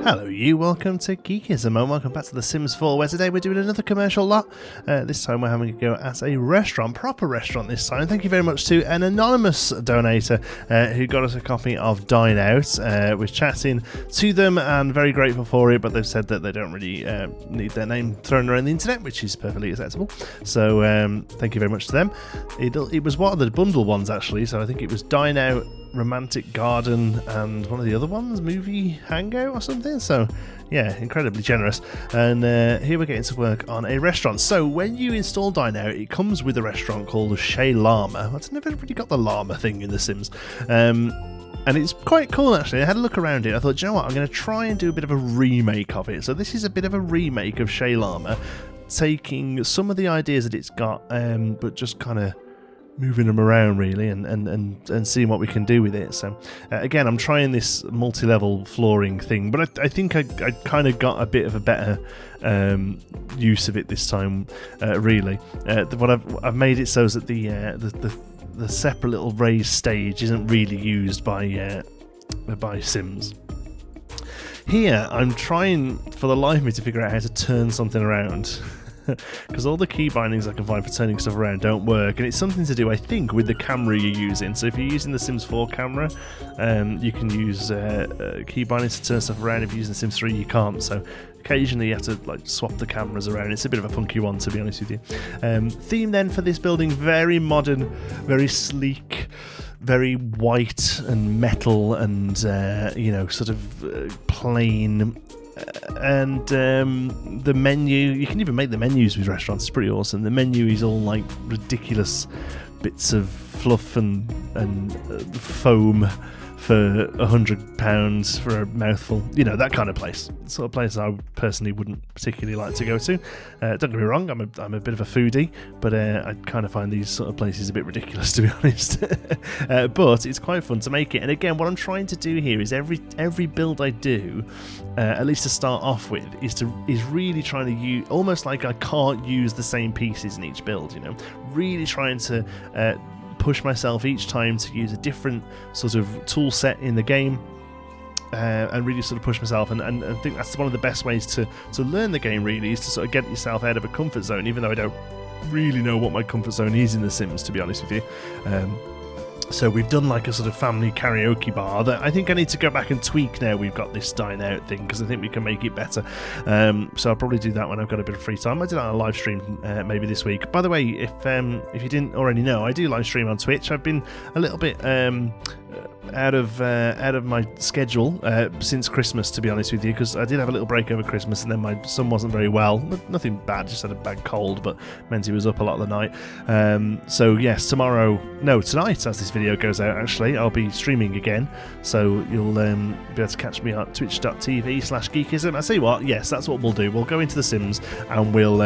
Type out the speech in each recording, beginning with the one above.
Hello you, welcome to Geekism and welcome back to The Sims 4, where today we're doing another commercial lot. This time we're having a go at a restaurant, proper restaurant this time. Thank you very much to an anonymous donator who got us a copy of Dine Out. We're chatting to them and very grateful for it, but they've said that they don't really need their name thrown around the internet, which is perfectly acceptable. So thank you very much to them. It was one of the bundle ones actually, so I think it was Dine Out, Romantic Garden, and one of the other ones, Movie Hangout or something. So yeah, incredibly generous. And here we're getting to work on a restaurant. So when you install Dine Out, it comes with a restaurant called Chez Llama. I've never really got the llama thing in The Sims. And it's quite cool actually. I had a look around it. I thought, you know what, I'm going to try and do a bit of a remake of it. So this is a bit of a remake of Chez Llama, taking some of the ideas that it's got, but just kind of moving them around really and seeing what we can do with it. So again, I'm trying this multi-level flooring thing, but I think I kind of got a bit of a better use of it this time, really. What I've made it so that the separate little raised stage isn't really used by Sims. Here I'm trying for the life of me to figure out how to turn something around. Because all the key bindings I can find for turning stuff around don't work, and it's something to do, I think, with the camera you're using. So if you're using the Sims 4 camera, you can use key bindings to turn stuff around. If you're using the Sims 3, you can't. So occasionally you have to like swap the cameras around. It's a bit of a funky one, to be honest with you. Theme then for this building, very modern, very sleek, very white and metal, and sort of plain. And the menu, you can even make the menus with restaurants, it's pretty awesome. The menu is all like ridiculous bits of fluff and foam for £100 for a mouthful, that kind of place. Sort of place I personally wouldn't particularly like to go to. Don't get me wrong, I'm a bit of a foodie, but I kind of find these sort of places a bit ridiculous, to be honest. But it's quite fun to make it. And again, what I'm trying to do here is every build I do, at least to start off with, is really trying to use, almost like I can't use the same pieces in each build. Really trying to push myself each time to use a different sort of tool set in the game, and really sort of push myself, and I think that's one of the best ways to learn the game, really, is to sort of get yourself out of a comfort zone, even though I don't really know what my comfort zone is in The Sims, to be honest with you. So we've done like a sort of family karaoke bar that I think I need to go back and tweak now we've got this Dine Out thing, because I think we can make it better. So I'll probably do that when I've got a bit of free time. I did that on a live stream maybe this week. By the way, if you didn't already know, I do live stream on Twitch. I've been a little bit out of my schedule since Christmas, to be honest with you, because I did have a little break over Christmas, and then my son wasn't very well. Nothing bad, just had a bad cold, but meant he was up a lot of the night. So yes, tonight, as this video goes out, actually, I'll be streaming again, so you'll be able to catch me at twitch.tv/geekism. I say what, yes, that's what we'll do. We'll go into The Sims and we'll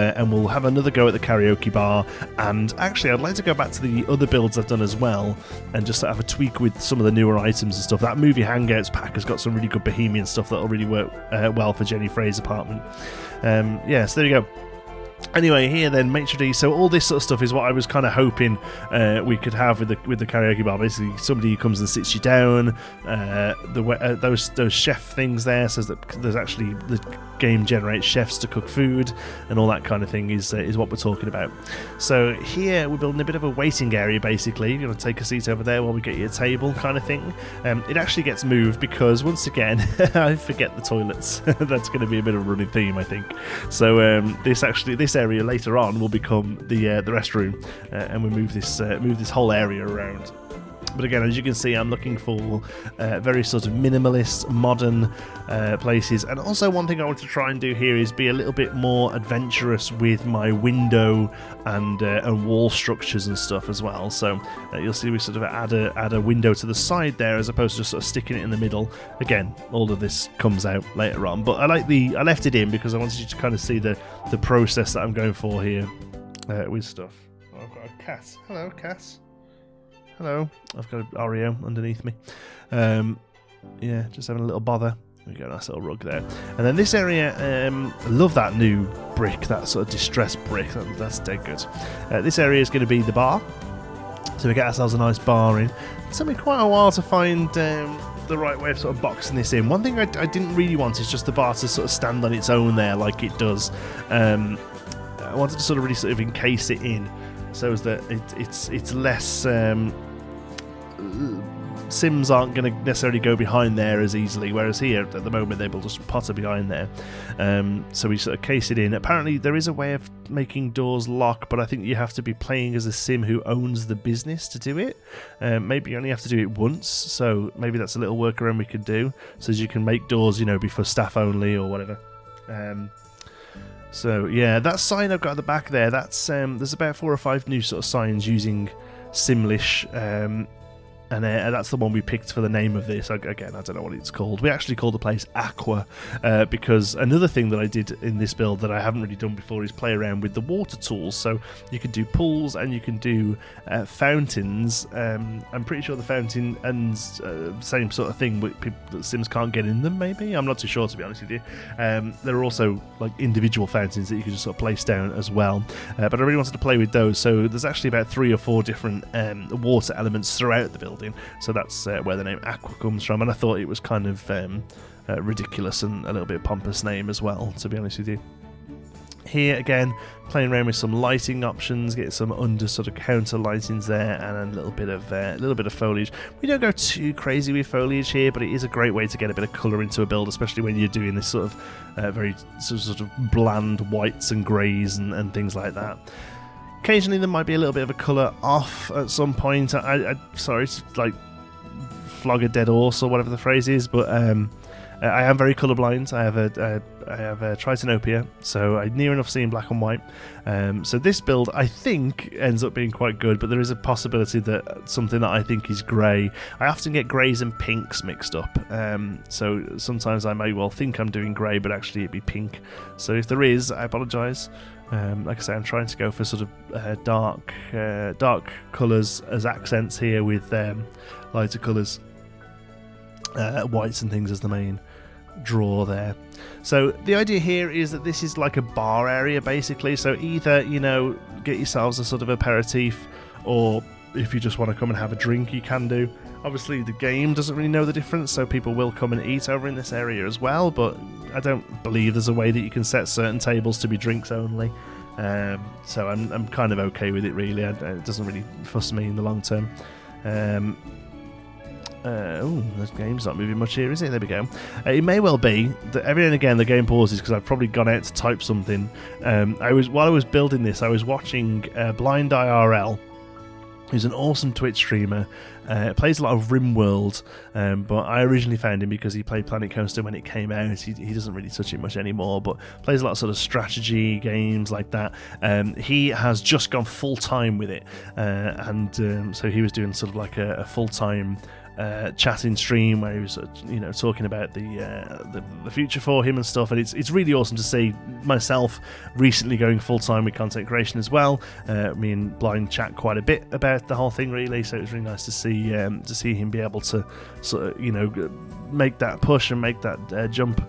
have another go at the karaoke bar. And actually, I'd like to go back to the other builds I've done as well, and just have a tweak with some of the newer items and stuff. That Movie Hangouts pack has got some really good Bohemian stuff that'll really work well for Jenny Frey's apartment. So there you go. Anyway, here then, maitre d'. So all this sort of stuff is what I was kind of hoping we could have with the karaoke bar. Basically, somebody who comes and sits you down. Those chef things there says that there's actually the game generates chefs to cook food, and all that kind of thing is what we're talking about. So here we're building a bit of a waiting area. Basically, you're going to take a seat over there while we get you a table, kind of thing. It actually gets moved because once again I forget the toilets. That's going to be a bit of a running theme, I think. So this area later on will become the restroom, and we move this whole area around. But again, as you can see, I'm looking for very sort of minimalist, modern places. And also one thing I want to try and do here is be a little bit more adventurous with my window and wall structures and stuff as well. So you'll see we sort of add a window to the side there, as opposed to just sort of sticking it in the middle. Again, all of this comes out later on, but I left it in because I wanted you to kind of see the process that I'm going for here with stuff. Oh, I've got a cat. Hello, cat. Hello, I've got an Oreo underneath me. Just having a little bother. There we go, nice little rug there. And then this area, I love that new brick, that sort of distressed brick. That's dead good. This area is going to be the bar. So we get ourselves a nice bar in. It took me quite a while to find the right way of sort of boxing this in. One thing I didn't really want is just the bar to sort of stand on its own there like it does. I wanted to sort of really sort of encase it in so as that it's less... Sims aren't going to necessarily go behind there as easily, whereas here at the moment they will just potter behind there. So we sort of case it in. Apparently there is a way of making doors lock, but I think you have to be playing as a sim who owns the business to do it. Maybe you only have to do it once, so maybe that's a little workaround we could do, so as you can make doors, you know, be for staff only or whatever. So yeah, that sign I've got at the back there, that's there's about 4 or 5 new sort of signs using Simlish, and that's the one we picked for the name of this. Again, I don't know what it's called. We actually called the place Aqua, because another thing that I did in this build that I haven't really done before is play around with the water tools. So you can do pools and you can do fountains. I'm pretty sure the fountain and same sort of thing, that Sims can't get in them, maybe? I'm not too sure, to be honest with you. There are also like individual fountains that you can just sort of place down as well. But I really wanted to play with those. So there's actually about 3 or 4 different water elements throughout the build. So that's where the name Aqua comes from, and I thought it was kind of ridiculous and a little bit pompous name as well, to be honest with you. Here again, playing around with some lighting options, get some under sort of counter lightings there, and a little bit of foliage. We don't go too crazy with foliage here, but it is a great way to get a bit of colour into a build, especially when you're doing this sort of very sort of bland whites and greys and things like that. Occasionally there might be a little bit of a colour off at some point. Sorry to like flog a dead horse or whatever the phrase is, but I am very colourblind. I have a tritanopia, so I near enough see in black and white. So this build, I think, ends up being quite good, but there is a possibility that something that I think is grey. I often get greys and pinks mixed up, so sometimes I may well think I'm doing grey, but actually it'd be pink. So if there is, I apologise. Like I say, I'm trying to go for sort of dark colours as accents here, with lighter colours, whites and things as the main draw there. So the idea here is that this is like a bar area basically, so either, you know, get yourselves a sort of aperitif, or if you just want to come and have a drink, you can do. Obviously the game doesn't really know the difference, so people will come and eat over in this area as well, but I don't believe there's a way that you can set certain tables to be drinks only. So I'm kind of okay with it, really. It doesn't really fuss me in the long term. The game's not moving much here, is it? There we go. It may well be that every now and again the game pauses because I've probably gone out to type something. While I was building this, I was watching Blind IRL, who's an awesome Twitch streamer. Plays a lot of RimWorld, but I originally found him because he played Planet Coaster when it came out. He doesn't really touch it much anymore, but plays a lot of sort of strategy games like that. He has just gone full-time with it, so he was doing sort of like a full-time chatting stream where he was, you know, talking about the future for him and stuff, and it's really awesome to see myself recently going full time with content creation as well. Me and Blind chat quite a bit about the whole thing, really, so it was really nice to see him be able to sort of, you know, make that push and make that jump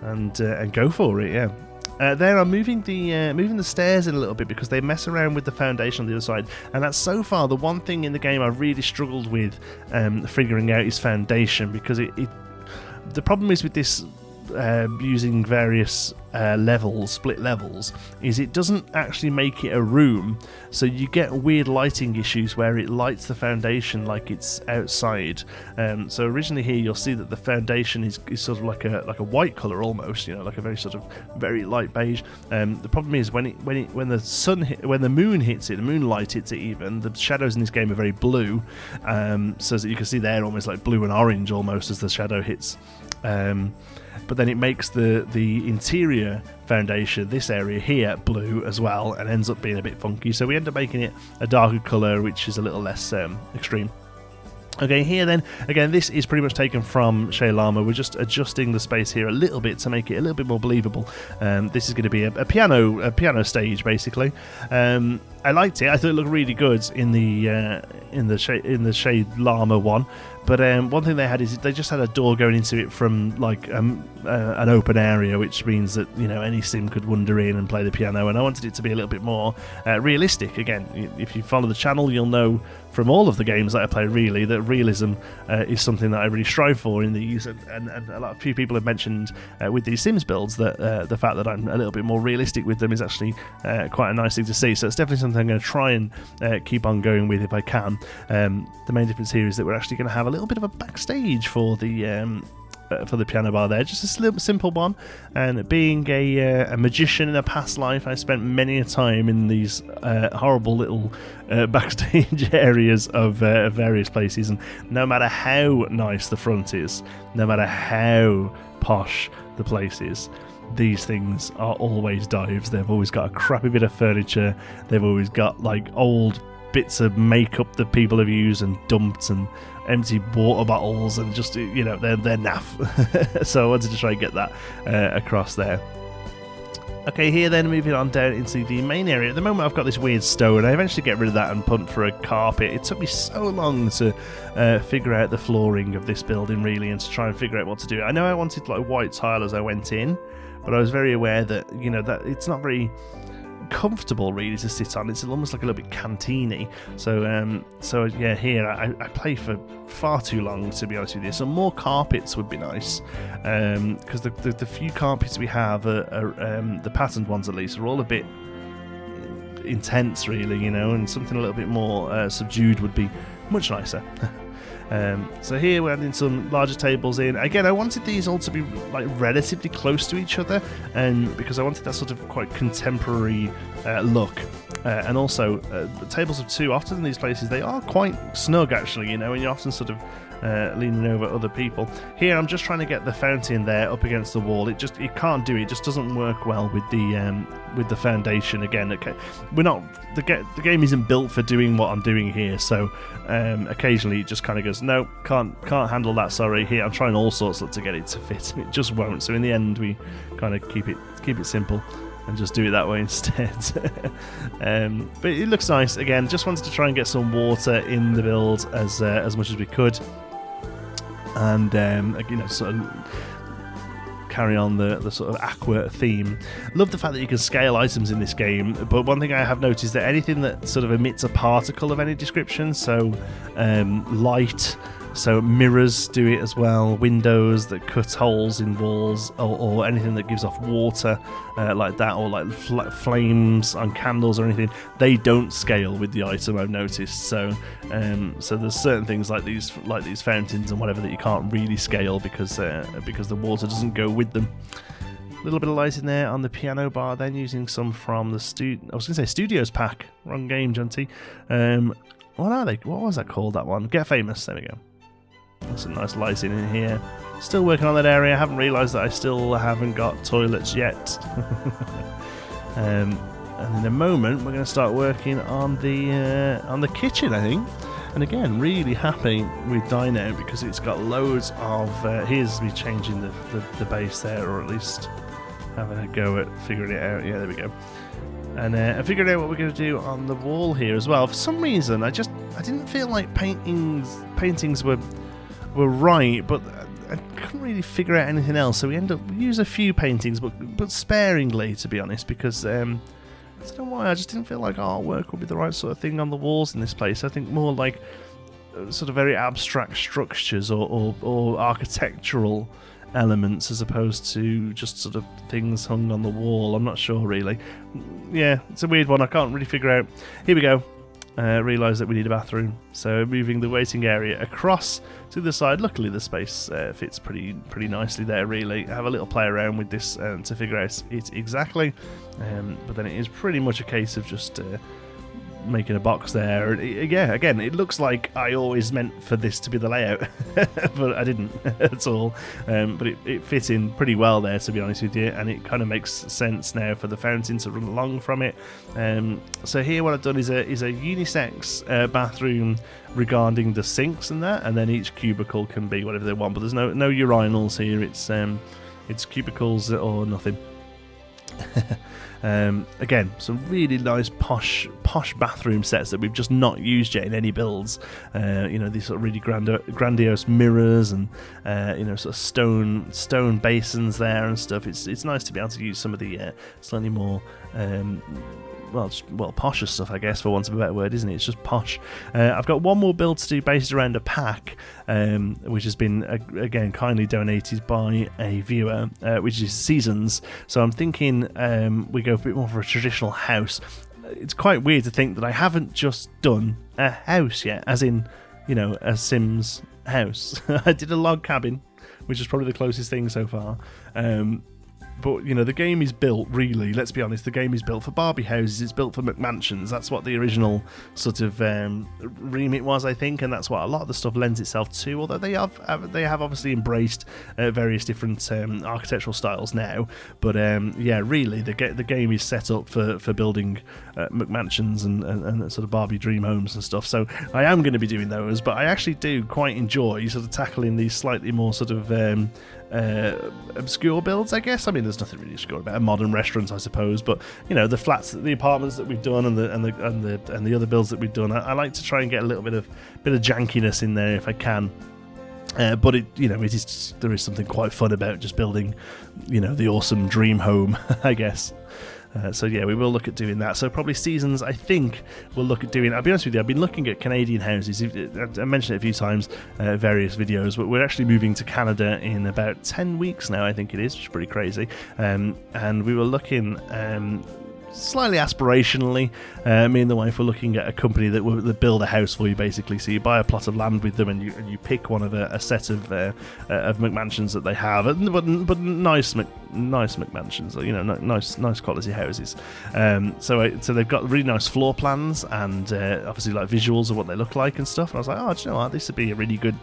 and go for it. Yeah. There, I'm moving the stairs in a little bit because they mess around with the foundation on the other side, and that's so far the one thing in the game I've really struggled with figuring out is foundation, because the problem is with this using various split levels, is it doesn't actually make it a room, so you get weird lighting issues where it lights the foundation like it's outside. So originally here you'll see that the foundation is sort of like a white colour almost, you know, like a very sort of very light beige. The problem is when the moon hits it, the moonlight hits it even, the shadows in this game are very blue, so that you can see they're almost like blue and orange almost as the shadow hits. But then it makes the interior foundation, this area here, blue as well, and ends up being a bit funky. So we end up making it a darker colour, which is a little less extreme. Okay, here then, again, this is pretty much taken from Shay Lama. We're just adjusting the space here a little bit to make it a little bit more believable. This is going to be a piano stage, basically. And I liked it. I thought it looked really good in the shade llama one. But one thing they had is they just had a door going into it from like an open area, which means that any sim could wander in and play the piano. And I wanted it to be a little bit more realistic. Again, if you follow the channel, you'll know from all of the games that I play really that realism is something that I really strive for in these. And a few people have mentioned with these Sims builds that the fact that I'm a little bit more realistic with them is actually quite a nice thing to see. So it's definitely something I'm going to try and keep on going with if I can. The main difference here is that we're actually going to have a little bit of a backstage for the piano bar there, just a simple one. And being a magician in a past life, I spent many a time in these horrible little backstage areas of various places, and no matter how nice the front is, no matter how posh the place is, these things are always dives. They've always got a crappy bit of furniture, they've always got like old bits of makeup that people have used and dumped, and empty water bottles, and just they're naff. So I wanted to try and get that across there. Okay, here then, moving on down into the main area. At the moment I've got this weird stone. I eventually get rid of that and punt for a carpet. It took me so long to figure out the flooring of this building really, and to try and figure out what to do. I know I wanted like white tile as I went in, but I was very aware that that it's not very comfortable really to sit on. It's almost like a little bit canteeny. So yeah, here I play for far too long, to be honest with you. Some more carpets would be nice, because the few carpets we have are the patterned ones at least, are all a bit intense really, and something a little bit more subdued would be much nicer. So here we're adding some larger tables in. Again, I wanted these all to be like relatively close to each other, and because I wanted that sort of quite contemporary look. And also, the tables of two, often in these places, they are quite snug actually, and you're often sort of leaning over other people. Here I'm just trying to get the fountain there up against the wall. It can't do it. It just doesn't work well with the foundation. Again, okay, the game isn't built for doing what I'm doing here, so occasionally it just kind of goes, no, can't handle that, sorry. Here I'm trying all sorts to get it to fit, and it just won't. So in the end we kind of keep it simple and just do it that way instead. But it looks nice. Again, just wanted to try and get some water in the build as much as we could, and sort of carry on the sort of Aqua theme. Love the fact that you can scale items in this game, but one thing I have noticed, that anything that sort of emits a particle of any description, so light, so mirrors do it as well, windows that cut holes in walls, or anything that gives off water like that, or like flames on candles or anything, they don't scale with the item, I've noticed. So there's certain things like these fountains and whatever that you can't really scale because the water doesn't go with them. A little bit of light in there on the piano bar, then using some from the Studios pack. Wrong game, Junty. What are they? What was that called? That one? Get Famous. There we go. That's some nice lighting in here. Still working on that area. I haven't realised that I still haven't got toilets yet. And in a moment we're going to start working on the kitchen, I think. And again, really happy with Dine out because it's got loads of. Here's me changing the base there, or at least having a go at figuring it out. Yeah, there we go. And I figured out what we're going to do on the wall here as well. For some reason, I didn't feel like paintings were right, but I couldn't really figure out anything else. So we use a few paintings, but sparingly, to be honest, because I don't know why, I just didn't feel like artwork would be the right sort of thing on the walls in this place. I think more like sort of very abstract structures or architectural elements as opposed to just sort of things hung on the wall. I'm not sure really. Yeah, it's a weird one. I can't really figure out. Here we go. Realise that we need a bathroom, so moving the waiting area across to the side. Luckily the space fits pretty nicely there really. Have a little play around with this to figure out it exactly, but then it is pretty much a case of just making a box there. Yeah, again, it looks like I always meant for this to be the layout, but I didn't at all. But it fit in pretty well there, to be honest with you, and it kind of makes sense now for the fountain to run along from it. So here what I've done is a unisex bathroom regarding the sinks and that, and then each cubicle can be whatever they want, but there's no urinals here. It's cubicles or nothing. Again, some really nice posh bathroom sets that we've just not used yet in any builds. These sort of really grandiose mirrors and sort of stone basins there and stuff. It's nice to be able to use some of the slightly more posher stuff, I guess, for want of a better word, isn't it? It's just posh. I've got one more build to do based around a pack, which has been again kindly donated by a viewer, which is Seasons. So I'm thinking we go a bit more for a traditional house. It's quite weird to think that I haven't just done a house yet, as in, a Sims house. I did a log cabin, which is probably the closest thing so far. But, the game is built, really, let's be honest, the game is built for Barbie houses, it's built for McMansions. That's what the original sort of remit was, I think, and that's what a lot of the stuff lends itself to, although they have obviously embraced various different architectural styles now. But, really, the game is set up for building McMansions and sort of Barbie dream homes and stuff. So I am going to be doing those, but I actually do quite enjoy sort of tackling these slightly more sort of obscure builds, I guess. I mean, there's nothing really obscure about a modern restaurant, I suppose, but the flats, the apartments that we've done, and the other builds that we've done, I like to try and get a little bit of jankiness in there if I can. But there is something quite fun about just building, the awesome dream home, I guess. We will look at doing that. So probably Seasons, I think, we'll look at doing. I'll be honest with you, I've been looking at Canadian houses. I mentioned it a few times, various videos, but we're actually moving to Canada in about 10 weeks now, I think it is, which is pretty crazy. And we were looking slightly aspirationally, me and the wife were looking at a company that build a house for you, basically. So you buy a plot of land with them, and you pick one of a set of McMansions that they have, but nice McMansions, nice quality houses. So they've got really nice floor plans and obviously like visuals of what they look like and stuff. And I was like, oh, do you know what? This would be a really good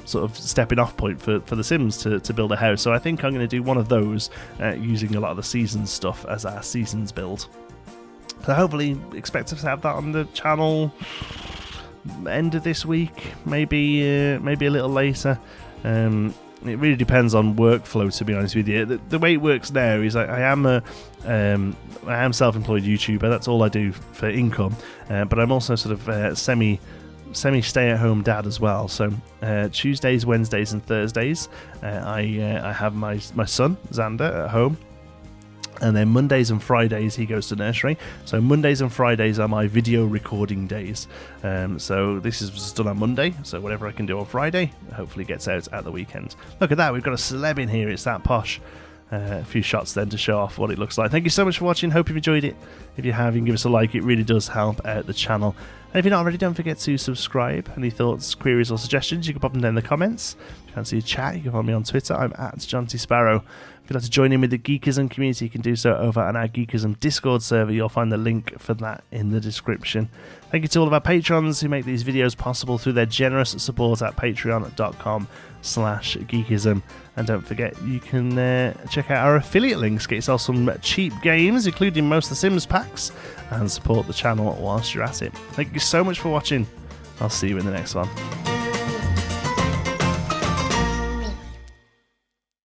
sort of stepping off point for the Sims to build a house. So I think I'm going to do one of those using a lot of the Seasons stuff as our Seasons build. So hopefully expect us to have that on the channel end of this week, maybe a little later. It really depends on workflow, to be honest with you. The way it works now is I am self-employed YouTuber. That's all I do for income, but I'm also sort of semi stay-at-home dad as well. So Tuesdays, Wednesdays and Thursdays I have my son Xander at home. And then Mondays and Fridays he goes to nursery. So Mondays and Fridays are my video recording days. So this is done on Monday. So whatever I can do on Friday, hopefully gets out at the weekend. Look at that, we've got a celeb in here. It's that posh. A few shots then to show off what it looks like. Thank you so much for watching. Hope you've enjoyed it. If you have, you can give us a like. It really does help out the channel. And if you're not already, don't forget to subscribe. Any thoughts, queries or suggestions, you can pop them down in the comments. If you fancy a chat, you can follow me on Twitter. I'm at Jonty Sparrow. If you'd like to join in with the Geekism community, you can do so over on our Geekism Discord server. You'll find the link for that in the description. Thank you to all of our patrons who make these videos possible through their generous support at patreon.com/geekism. And don't forget, you can check out our affiliate links, get yourself some cheap games, including most of the Sims packs, and support the channel whilst you're at it. Thank you so much for watching. I'll see you in the next one.